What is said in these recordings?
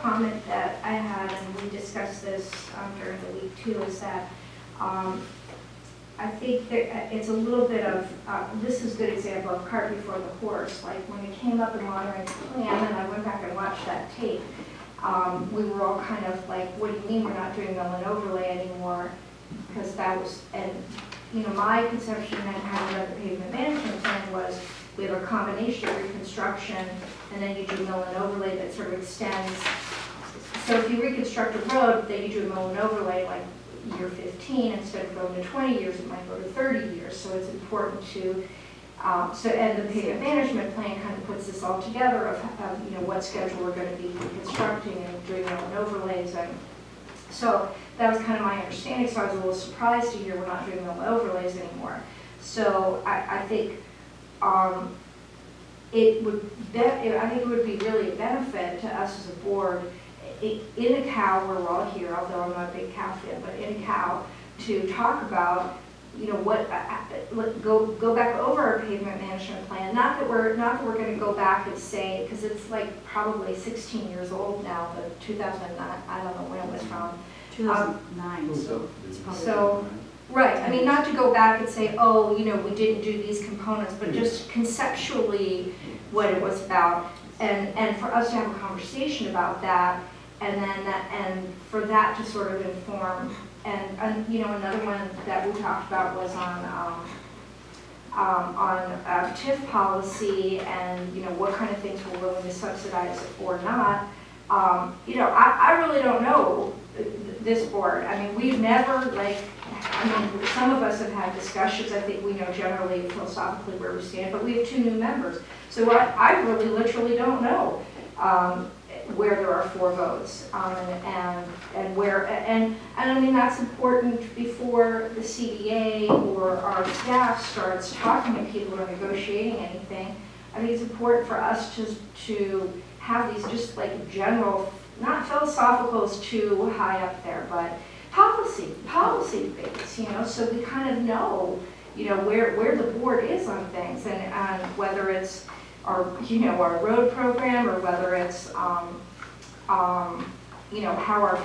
comment that I had, and we discussed this during the week too, is that I think that it's a little bit of, this is a good example of cart before the horse. Like when it came up in long-range plan, and I went back and watched that tape, we were all kind of like, what do you mean we're not doing mill and overlay anymore? Because that was, and you know, my conception and how we read the pavement management plan was we have a combination of reconstruction, and then you do mill and overlay that sort of extends. So if you reconstruct a road, then you do a mill and overlay like year 15, instead of going to 20 years, it might go to 30 years. So it's important to, and the pavement management plan kind of puts this all together of you know, what schedule we're going to be reconstructing and doing mill and overlays. And so that was kind of my understanding, so I was a little surprised to hear we're not doing mill and overlays anymore. So I think it would be really a benefit to us as a board in a cow, where we're all here, although I'm not a big cow fan, but in a cow, to talk about, you know, what go back over our pavement management plan. Not that we're going to go back and say, because it's like probably 16 years old now. The 2009, I don't know when it was from. 2009. So right. I mean, not to go back and say, oh, you know, we didn't do these components, but just conceptually what it was about, and for us to have a conversation about that. And then and for that to sort of inform, and you know, another one that we talked about was on TIF policy, and you know, what kind of things we're willing to subsidize or not. You know, I really don't know this board. I mean, we've never, like, I mean, some of us have had discussions. I think we know generally philosophically where we stand, but we have 2 new members, so I really literally don't know. Where there are 4 votes, and where, and I mean, that's important before the CDA or our staff starts talking to people or negotiating anything. I think it's important for us to have these just like general, not philosophical is too high up there, but policy debates, you know, so we kind of know, you know, where the board is on things, and whether it's our, you know, our road program, or whether it's, you know, how our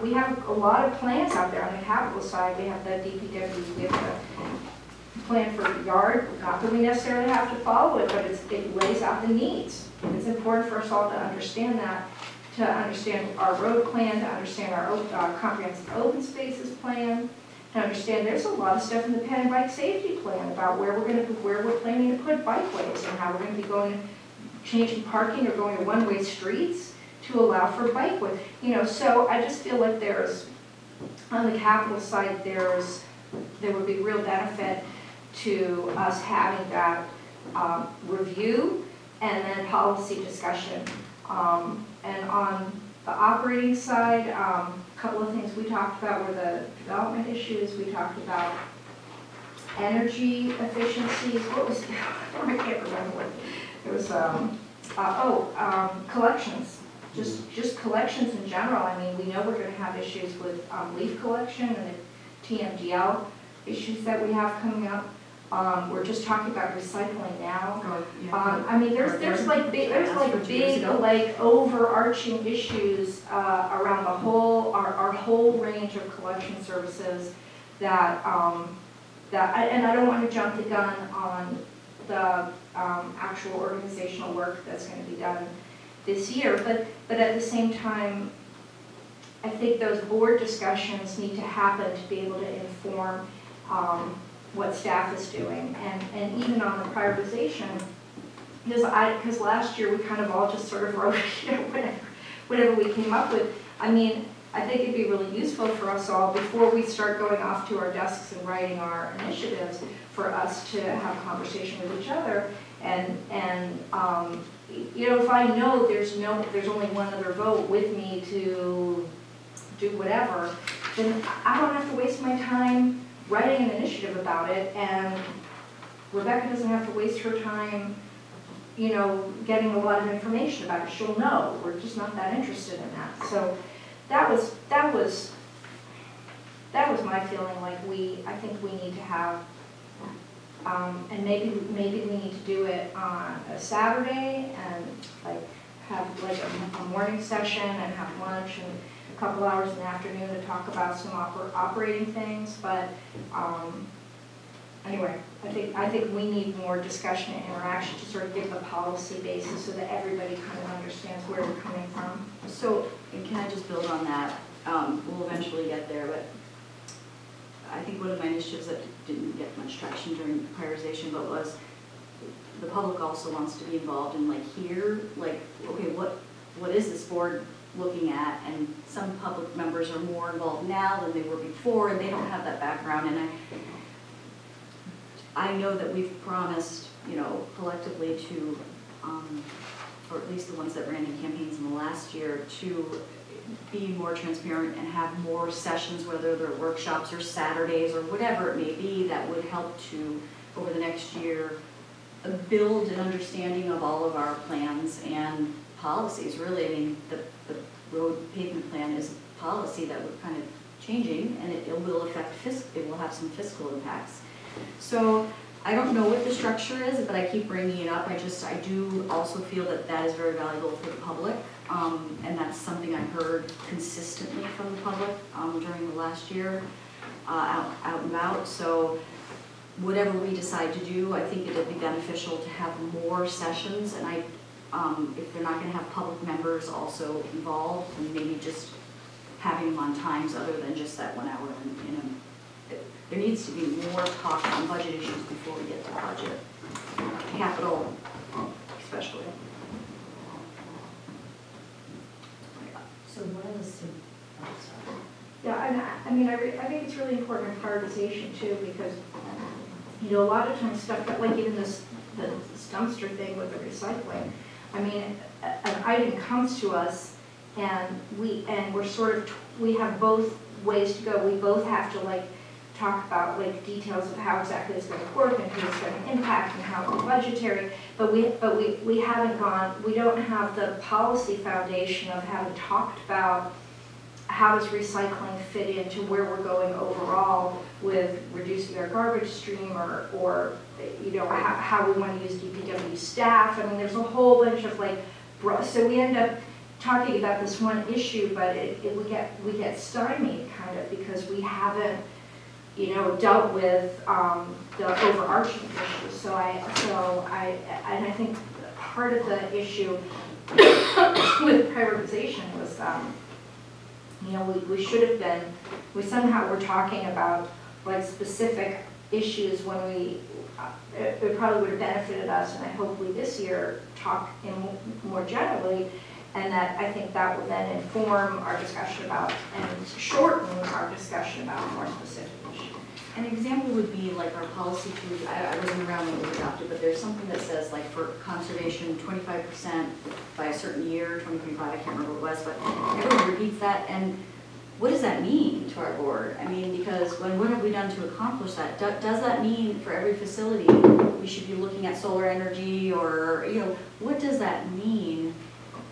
we have a lot of plans out there on the capital side. We have the DPW, we have the plan for yard. Not that we necessarily have to follow it, but it lays out the needs. It's important for us all to understand that, to understand our road plan, to understand our comprehensive open spaces plan, to understand there's a lot of stuff in the pen and bike safety plan about where we're planning to put bikeways, and how we're going to be changing parking or going to one-way streets to allow for bikeways. You know, so I just feel like there's, on the capital side, there would be real benefit to us having that review and then policy discussion. And on the operating side, a couple of things we talked about were the development issues. We talked about energy efficiencies. What was, I can't remember what, it was, collections. Just collections in general. I mean, we know we're going to have issues with leaf collection and the TMDL issues that we have coming up. We're just talking about recycling now. I mean, there's like big like overarching issues around the whole our whole range of collection services that and I don't want to jump the gun on the actual organizational work that's going to be done this year, but at the same time, I think those board discussions need to happen to be able to inform what staff is doing, and even on the prioritization, because last year we kind of all just sort of wrote, you know, whatever we came up with. I mean, I think it'd be really useful for us all, before we start going off to our desks and writing our initiatives, for us to have a conversation with each other, and you know, if I know there's only one other vote with me to do whatever, then I don't have to waste my time writing an initiative about it, and Rebecca doesn't have to waste her time, you know, getting a lot of information about it. She'll know. We're just not that interested in that. So that was my feeling. Like I think we need to have, and maybe we need to do it on a Saturday, and like have like a morning session and have lunch and a couple hours in the afternoon to talk about some operating things, but anyway, I think we need more discussion and interaction to sort of give the policy basis so that everybody kind of understands where we're coming from. So, and can I just build on that? We'll eventually get there, but I think one of my initiatives that didn't get much traction during prioritization, but was the public also wants to be involved in okay, what is this board looking at? And some public members are more involved now than they were before, and they don't have that background. And I know that we've promised, collectively to, or at least the ones that ran in campaigns in the last year, to be more transparent and have more sessions, whether they're workshops or Saturdays or whatever it may be, that would help to, over the next year, build an understanding of all of our plans and policies. Really, I mean, the road pavement plan is a policy that we're kind of changing, and it will affect it will have some fiscal impacts. So I don't know what the structure is, but I keep bringing it up. I do also feel that that is very valuable for the public, and that's something I heard consistently from the public during the last year, out and about. So whatever we decide to do, I think it would be beneficial to have more sessions, and if they're not going to have public members also involved, and maybe just having them on times other than just that 1 hour. There needs to be more talk on budget issues before we get to budget, capital especially. So what are the Yeah, and I mean, I think it's really important in prioritization too, because a lot of times stuff that, like even this dumpster thing with the recycling, I mean, an item comes to us, and we have both ways to go. We both have to talk about details of how exactly it's going to work and who it's going to impact and how it's budgetary. But we haven't gone. We don't have the policy foundation of having talked about how does recycling fit into where we're going overall with reducing our garbage stream, or how we want to use DPW staff. I mean, there's a whole bunch of so we end up talking about this one issue, but we get stymied kind of because we haven't dealt with the overarching issues. So I think part of the issue with prioritization was we somehow were talking about specific issues when it probably would have benefited us, and I hope we this year talk more generally, and that I think that will then inform our discussion about and shorten our discussion about more specific issues. An example would be our policy to, I wasn't around when it was adopted, but there's something that says for conservation 25% by a certain year, 2025, I can't remember what it was, but everyone repeats that. And what does that mean to our board? I mean, because what have we done to accomplish that? Does that mean for every facility we should be looking at solar energy, or what does that mean?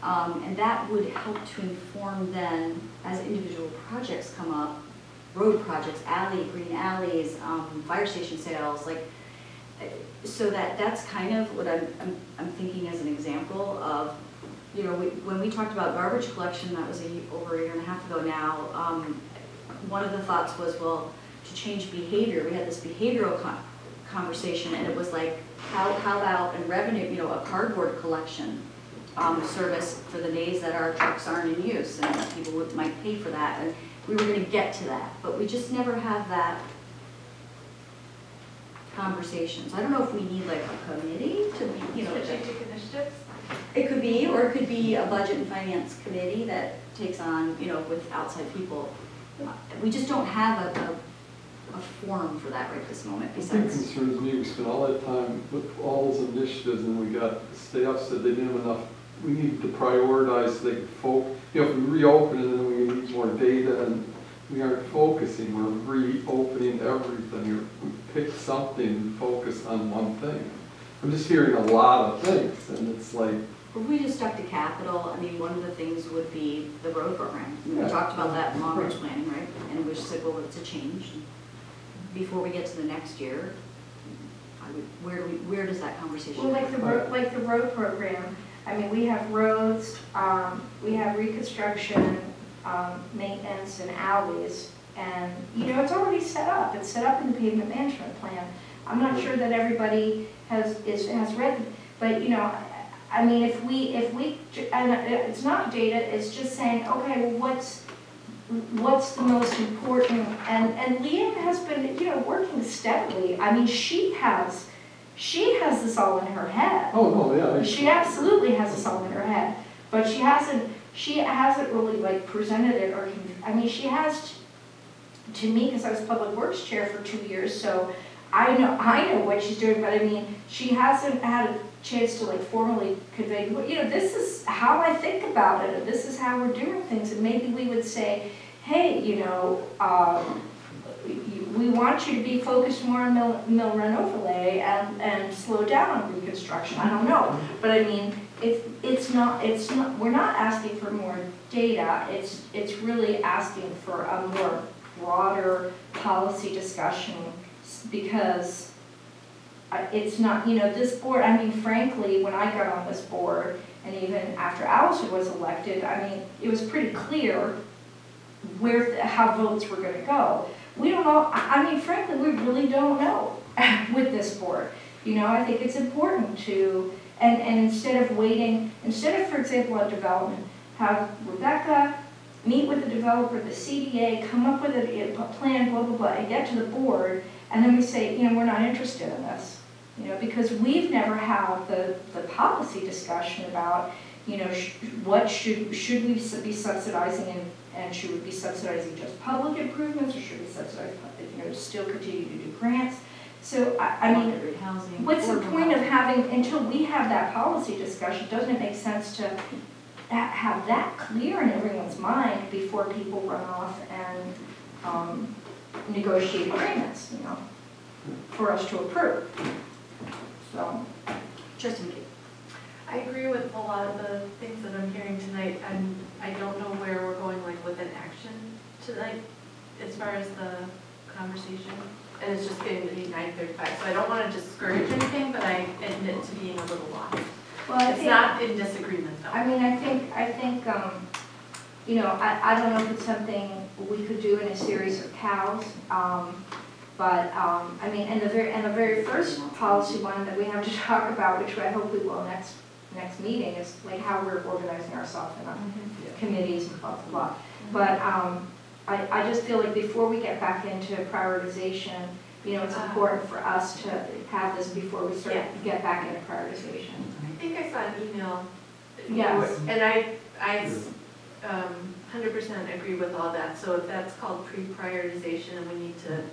And that would help to inform then, as individual projects come up, road projects, green alleys, fire station sales, so that's kind of what I'm thinking as an example of, when we talked about garbage collection, that was over a year and a half ago now, one of the thoughts was, well, to change behavior, we had this behavioral conversation, and it was how about in revenue, a cardboard collection service for the days that our trucks aren't in use, and people might pay for that. And we were going to get to that, but we just never have that conversation. So I don't know if we need a committee to be, Strategic initiatives? It could be, or it could be a budget and finance committee that takes on, with outside people. We just don't have a forum for that right this moment. The thing concerns me, we spent all that time with all those initiatives, and we got staff said they didn't have enough. We need to prioritize so they can focus. If we reopen it, then we need more data, and we aren't focusing. We're reopening everything. We pick something and focus on one thing. I'm just hearing a lot of things, and it's If we just stuck to capital, I mean, one of the things would be the road program. We talked about that in long-range planning, right? And we just said, well, it's a change. Before we get to the next year, where does that conversation? Well, like the road program. I mean, we have roads, we have reconstruction, maintenance and alleys. And, you know, it's already set up. It's set up in the pavement management plan. I'm not sure that everybody has read, but, you know, I mean, if we, and it's not data, it's just saying, okay, well, what's the most important? And Leanne has been, you know, working steadily. I mean, she has this all in her head. Oh, no, yeah. She absolutely has this all in her head, but she hasn't really like presented it, or, I mean, she has to me, because I was Public Works Chair for 2 years, so I know what she's doing, but I mean, she hasn't had a chance to like formally convey, you know, this is how I think about it, and this is how we're doing things, and maybe we would say, hey, you know, we want you to be focused more on mill run overlay and slow down on reconstruction. I don't know, but I mean, it's not. We're not asking for more data. It's really asking for a more broader policy discussion, because it's not, you know, this board, I mean, frankly, when I got on this board, and even after Allison was elected, I mean, it was pretty clear how votes were going to go. We don't know, I mean, frankly, we really don't know with this board. You know, I think it's important to, and instead of, for example, on development, have Rebecca meet with the developer, the CDA, come up with a plan, blah, blah, blah, and get to the board, and then we say, you know, we're not interested in this. You know, because we've never had the policy discussion about, you know, what should we be subsidizing, and should we be subsidizing just public improvements, or should we subsidize, you know, still continue to do grants? So, I mean, what's the point of having, until we have that policy discussion, doesn't it make sense to have that clear in everyone's mind before people run off and negotiate agreements, you know, for us to approve? So, Tristan, I agree with a lot of the things that I'm hearing tonight, and I don't know where we're going like with an action tonight as far as the conversation. And it's just getting to be 9:35, so I don't want to discourage anything, but I admit to being a little lost. well, It's not in disagreement though. I mean, I think, you know, I don't know if it's something we could do in a series of cows, but I mean, and the very first policy one that we have to talk about, which I hope we will next meeting, is like how we're organizing ourselves in our committees and blah, blah, blah. But I just feel like before we get back into prioritization, you know, it's important for us to have this before we start to get back into prioritization. I think I saw an email. Yes. And I 100% agree with all that. So if that's called pre-prioritization and we need to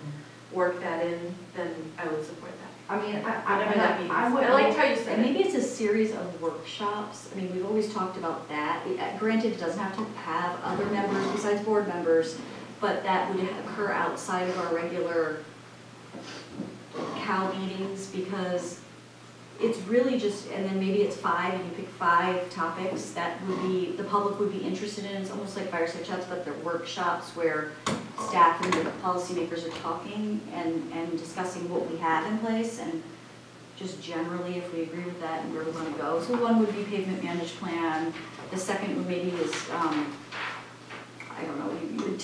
work that in, then I would support that. I mean, Whatever that means. I would. I liked how you said and it. maybe it's a series of workshops. I mean, we've always talked about that. Granted, it doesn't have to have other members besides board members, but that would occur outside of our regular CAL meetings, because it's really just, and then maybe it's 5 and you pick 5 topics that would be, the public would be interested in. It's almost like fireside chats, but they're workshops where staff and the policymakers are talking and discussing what we have in place, and just generally if we agree with that and where we want to go. So one would be pavement management plan. The second one maybe is, I don't know,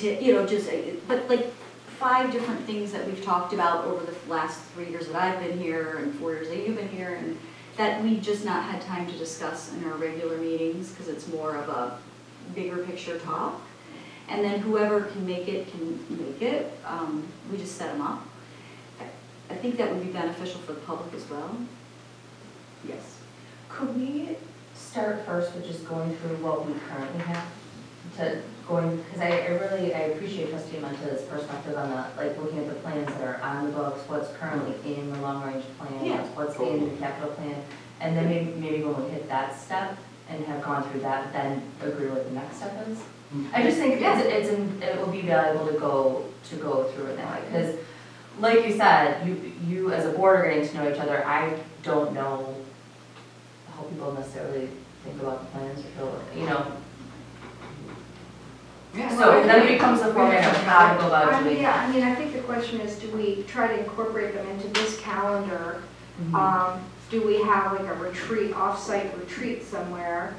you know, just, but like 5 different things that we've talked about over the last 3 years that I've been here and 4 years that you've been here, and that we've just not had time to discuss in our regular meetings because it's more of a bigger picture talk. And then whoever can make it can make it. We just set them up. I think that would be beneficial for the public as well. Yes. Could we start first with just going through what we currently have? Because I appreciate Trustee Menta's perspective on the, like, looking at the plans that are on the books, what's currently in the long-range plan, Yeah. what's in the capital plan, and then maybe when we hit that step and have gone through that, then agree what the next step is. I just think it will be valuable to go through it that way, because like you said, you as a board are getting to know each other. I don't know how people necessarily think about the plans or feel, you know. Yeah. So then it becomes the format of how to go about doing Yeah, that. I mean, I think the question is, do we try to incorporate them into this calendar? do we have like a retreat, off-site retreat somewhere?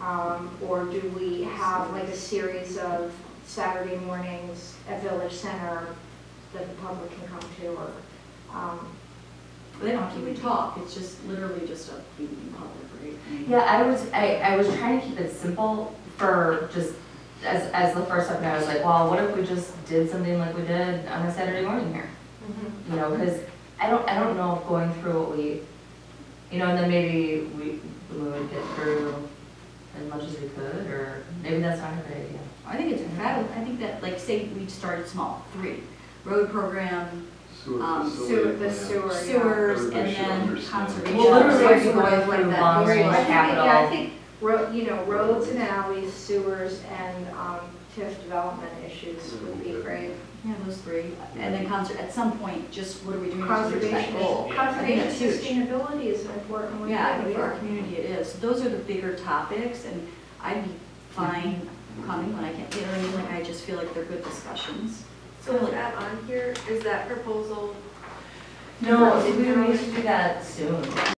Or do we have like a series of Saturday mornings at Village Center that the public can come to, or, They don't have to even talk, it's just literally just a meeting in public, right? I mean, Yeah, I was trying to keep it simple for just, as the first step, and I was like, well, what if we just did something like we did on a Saturday morning here? You know, because I don't know if going through what we, you know, and then maybe we would get through as much as we could, or maybe that's not a good idea. I think it's fabulous, I think that, like, say we started small, 3, road program, the sewer, yeah. sewers, and Everybody should then understand. conservation. Well, literally, Right, if you sort go of like through that long very- range I think, capital. yeah, I think, you know, roads and alleys, sewers, and TIF development issues would be great. Yeah, those 3, and then at some point, just what are we doing to reach Conservation, that goal? I think conservation that's huge. sustainability is an important one. Yeah, I think for our community it is. Those are the bigger topics, and I'd be fine coming when I can, you know what I mean? Like, I just feel like they're good discussions. So is that on here, is that proposal? No, we need to do that soon.